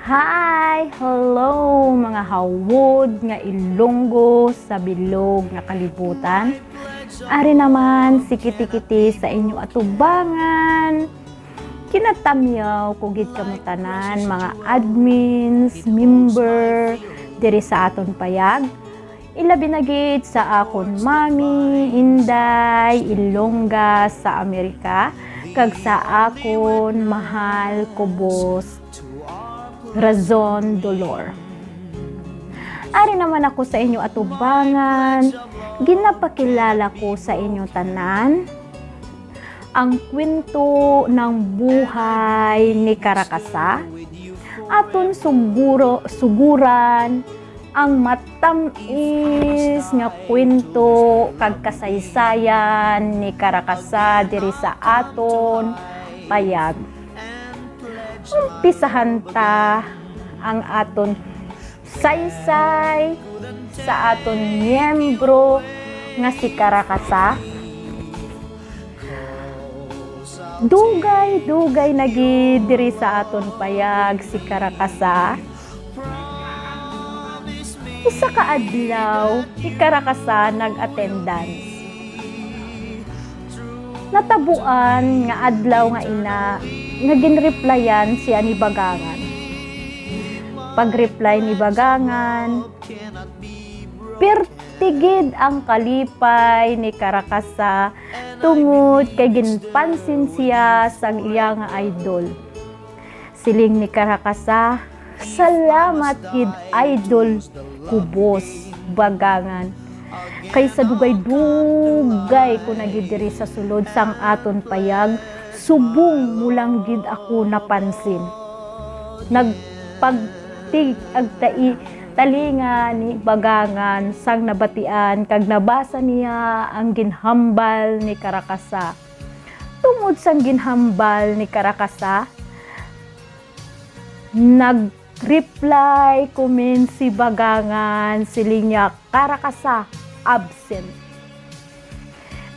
Hi! Hello mga hawod nga Ilonggo sa bilog nga kalibutan. Ari naman si kiti-kiti sa inyo atubangan. Kinatamyaw kugid kamo tanan mga admins, member diri sa aton payag. Ilabi na gid sa akon mami, Inday, Ilongga sa Amerika, kag sa akon mahal ko boss Razon Dolor. Ari naman ako sa inyo atubangan, ginapakilala ko sa inyo tanan ang kwento ng buhay ni Karakasa. Aton suguran ang matamis nga kwento kag kasaysayan ni Karakasa diri sa aton payag. Umpisahan ta ang aton saysay sa aton miyembro nga si Karakasa. Dugay na gid diri sa aton payag si Karakasa. Isa ka adlaw si Karakasa nag-attendance. Natabuan nga adlaw nga ina nga ginreplyan siya ni Bagangan. Pag-reply ni Bagangan, pertigid ang kalipay ni Karakasa tungod kay ginpansin siya sang iya nga idol. Siling ni Karakasa, salamat kid idol ko boss Bagangan. Kaysa dugay-dugay ko nagidiri sa sulod sang aton payag, subong mulang gid ako napansin. Nagpagtig ag talinga ni Bagangan sang nabatian kag nabasa niya ang ginhambal ni Karakasa. Tungod sang ginhambal ni Karakasa, nag-reply comment si Bagangan, siling niya, Karakasa absent.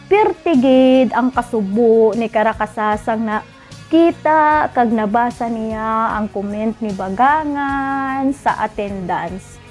Pertigid ang kasubo ni Karakasa sang nakita kag nabasa niya ang comment ni Bagangan sa attendance.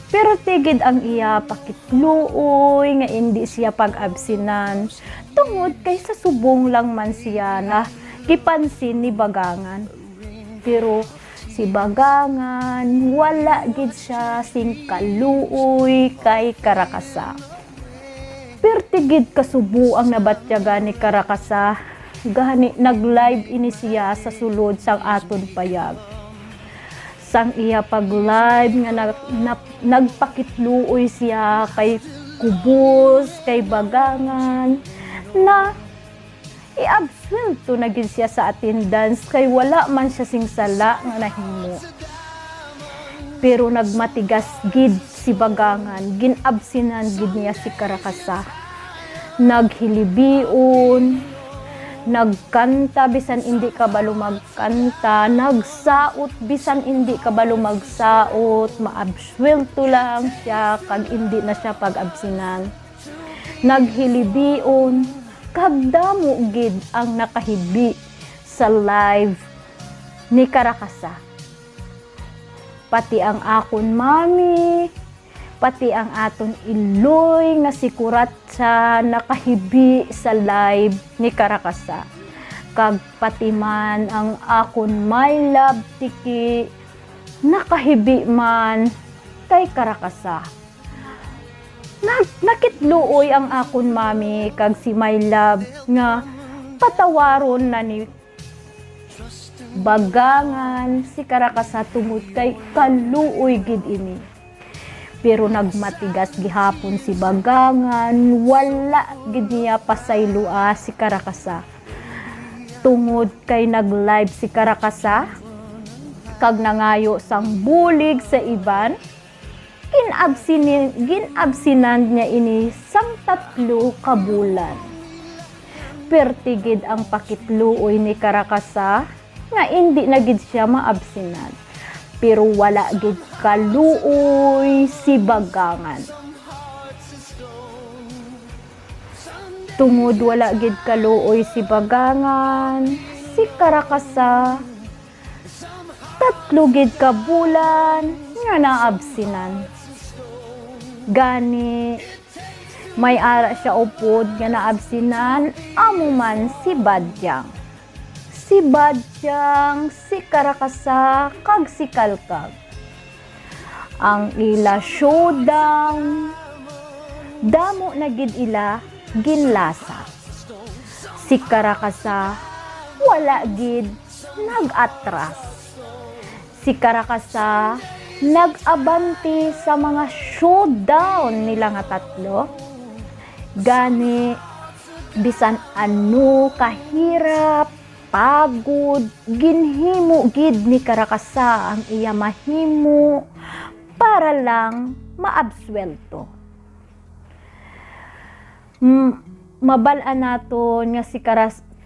Pertigid ang iya pakitluoy nga hindi siya pag-absinan tungod kay sa subong lang man siya na gipansin ni Bagangan. Pero si Bagangan wala gid siya sing kaluoy kay Karakasa. Pertigid kasubo ang nabatyaga ni Karakasa, gani nag-live ini siya sa sulod sang aton payag. Sang iya pag-live nga nagpakitluoy siya kay Kubos, kay Bagangan na i-absuelto na gid siya sa attendance kay wala man siya sing sala nga nahimo. Pero nagmatigas gid si Bagangan, ginabsinan gid niya si Karakasa. Naghilibion, nagkanta bisan hindi kabalo magkanta, nagsaot bisan hindi kabalo magsaot, maabsuelto lang siya kag hindi na siya pag-absinan. Naghilibion, kag damo gid ang nakahibi sa live ni Karakasa. Pati ang akon mami, pati ang aton iloy nga si Kuratsa nakahibi sa live ni Karakasa. Kag pati man ang akon my love tiki nakahibi man kay Karakasa. Nakitluoy ang akon mami kag si my love nga patawaron na ni Bagangan si Karakasa tungod kay kaluoy gid ini. Pero nagmatigas gihapon si Bagangan, wala gid niya pasaylua si Karakasa. Tungod kay nag-live si Karakasa kag nangayo sang bulig sa iban, ginabsinan niya ini sang 3 ka bulan. Pertigid ang pakitluoy ni Karakasa nga hindi na gid siya maabsinan. Pero wala gid kaluoy si Bagangan. Tungod wala gid kaluoy si Bagangan, si Karakasa Tatlo gid ka bulan nga naabsinan. Gani may ara siya upod nga naabsinan amo man si Badyang. Si Badyang, si Karakasa, kag si Kalkag. Ang ila showdown, damo na gid ila ginlasa. Si Karakasa wala gid nag-atras. Si Karakasa nag-abanti sa mga showdown nila nga tatlo. Gani bisan ano kahirap, pagod, ginhimo gid ni Karakasa ang iya mahimo para lang maabswelto. Mabalaan naton nga si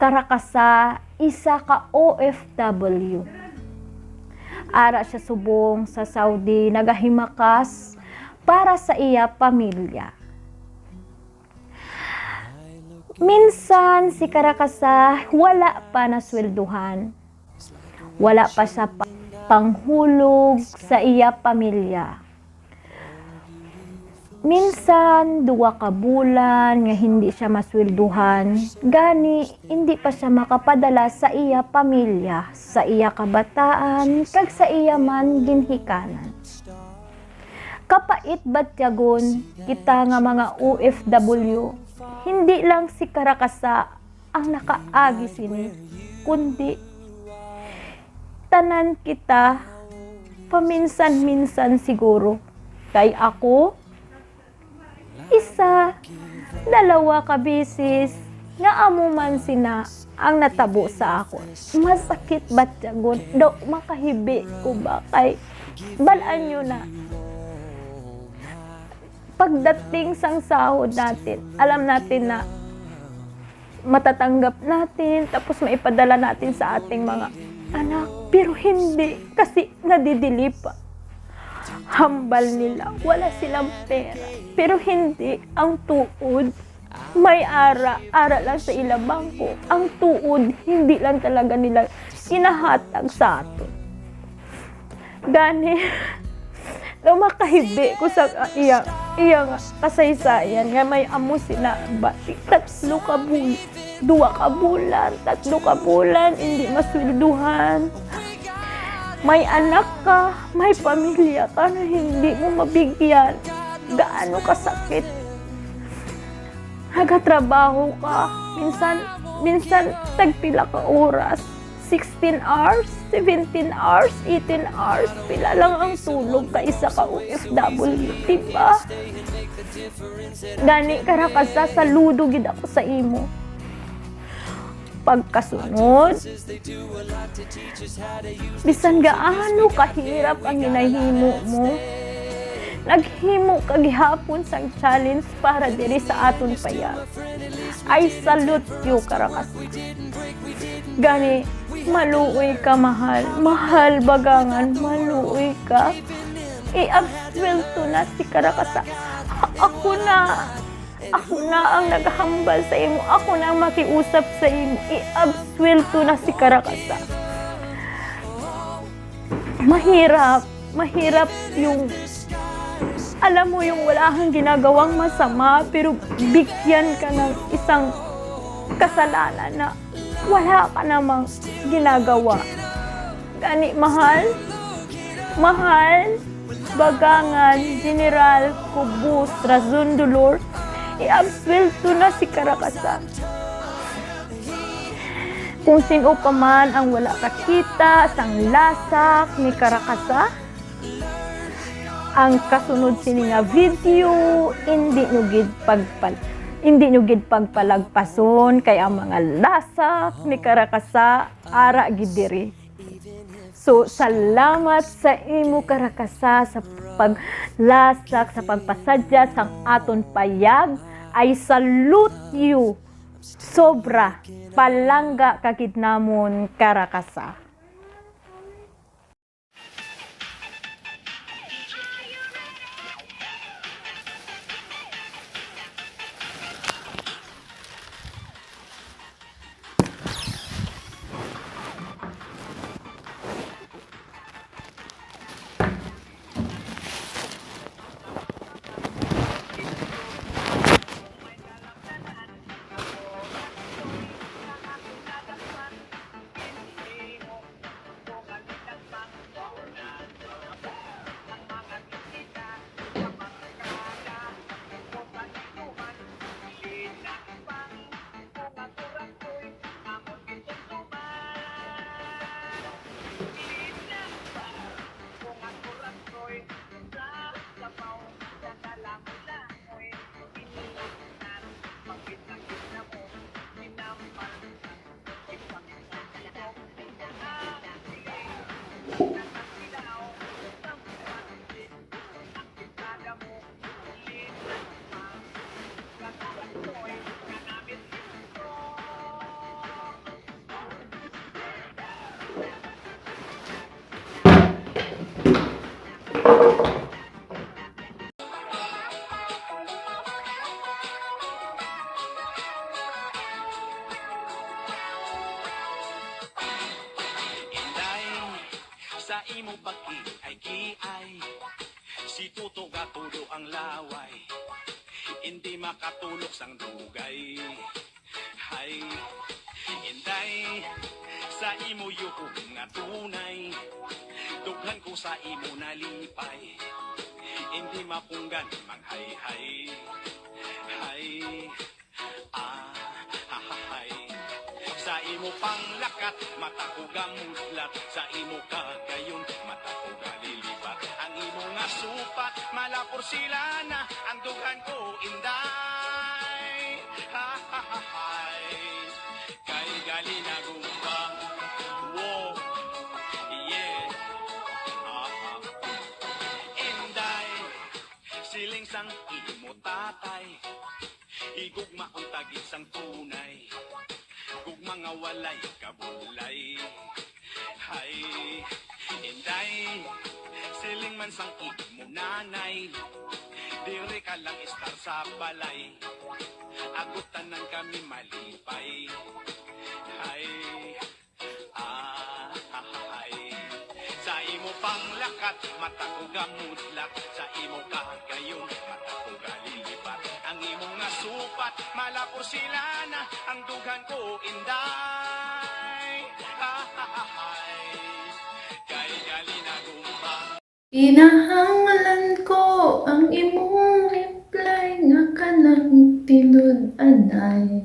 Karakasa isa ka OFW. Ara siya subong sa Saudi nagahimakas para sa iya pamilya. Minsan si Karakasa wala pa naswelduhan. Wala pa sa panghulog sa iya pamilya. Minsan, 2 ka bulan nga hindi siya maswelduhan, gani hindi pa siya makapadala sa iya pamilya, sa iya kabataan, kag sa iya man ginhikanan. Kapait batyagon kita nga mga OFW, hindi lang si Karakasa ang nakaagi sini, kundi tanan kita paminsan-minsan siguro. Kay ako, 1, 2 ka bisis nga amo man sina ang natabo sa ako. Masakit batyagon, do makahibi ko ba kay balaan nyo na. Pagdating sang sahod natin, alam natin na matatanggap natin, tapos maipadala natin sa ating mga anak. Pero hindi, kasi nadidili pa. Hambal nila, wala silang pera. Pero hindi, ang tuod, may ara lang sa ilang bangko. Ang tuod, hindi lang talaga nila kinahatag sa atin. Gani, makahibi ko sa iya kasaysayan nga may amo sila bati 3 ka bulan, 2 ka bulan, 3 ka bulan hindi maswelduhan. May anak ka, may pamilya ka na hindi mo mabigyan. Gaano kasakit. Nagatrabaho ka, minsan tagpila ka oras. 16 hours, 17 hours, 18 hours, pila lang ang tulog ka isa ka OFW, diba? Gani Karakasa, saludo gid ako sa imo. Pagkasunod, bisan gaano kahirap ang ginahimo mo, naghimo ka gihapon sang challenge para diri sa aton payag. I salute you, Karakasa. Gani, maluoy ka, mahal bagangan, maluoy ka. I-abswelto na si Karakasa. Ako na ang naghambal sa imo, ako na ang makiusap sa imo. I-abswelto na si Karakasa. Mahirap yung alam mo yung wala kang ginagawang masama pero bigyan ka ng isang kasalanan na wala ka namang ginagawa. Gani, mahal, bagangan, General Kubus, Razon Dolor, i-abswelto na si Karakasa. Kung sino pa man ang wala kakita sang lasak ni Karakasa, ang kasunod sini nga video, hindi nyo gid pagpalagpason kay ang mga lasak ni Karakasa ara gid diri. So salamat sa imo Karakasa sa paglasak, sa pagpasadya sang aton payag. I salute you. Sobra palangga kagid namon Karakasa. Sa imo pagi ay giay, si tuto gatulo ang laway, hindi makatulog sang dugay. Hay, inday, sa imo yuko nga tunay, dughan ko sa imo nalipay, hindi mapunggan manghayhay. Hay, hay. Sa imo panglakat, mata ko gamutlat. Sa imo kagayon, mata ko galilipat. Ang imo nga supat, malapor sila na. Ang dughan ko inday. Kay gali na gumbang. Wow, yeah. Inday, siling sang imo tatay. Higugma ang tagit sang tunay. Kung mga walay kabulay. Hay, inday, siling man sang imo nanay, dire ka lang istar sa balay, agutan ng kami malipay. Hay, hay, sa imo panglakat, mata ko gamudlak, sa imo kagayon, mata ko galilipat. Ang imo nga supat, malapor sila na, ang dughan ko inday. Kay gali na gumbang. Kinahanglan ko ang imong reply nga kanang tinud-anay.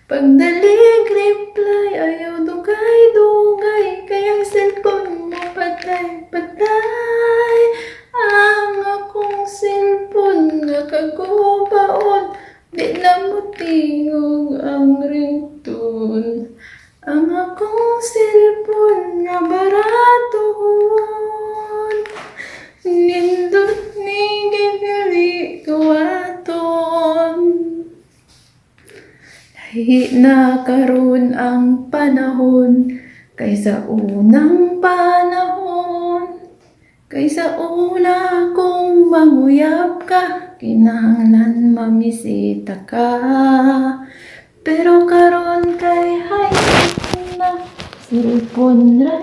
Pagdalig reply ayaw dugay-dugay, kayang cellphone mo patay-patay. Ang akong cellphone nga kagubaon, di na mo tingog ang ringtone. Ang akong cellphone nga baraton, nindot ni gigali kuwaton. Lahi na karon ang panahon, kaysa unang panahon. Kaysa una kong manguyap ka, kinahanglan mamisita ka. Pero karon kay hay na cellphone ra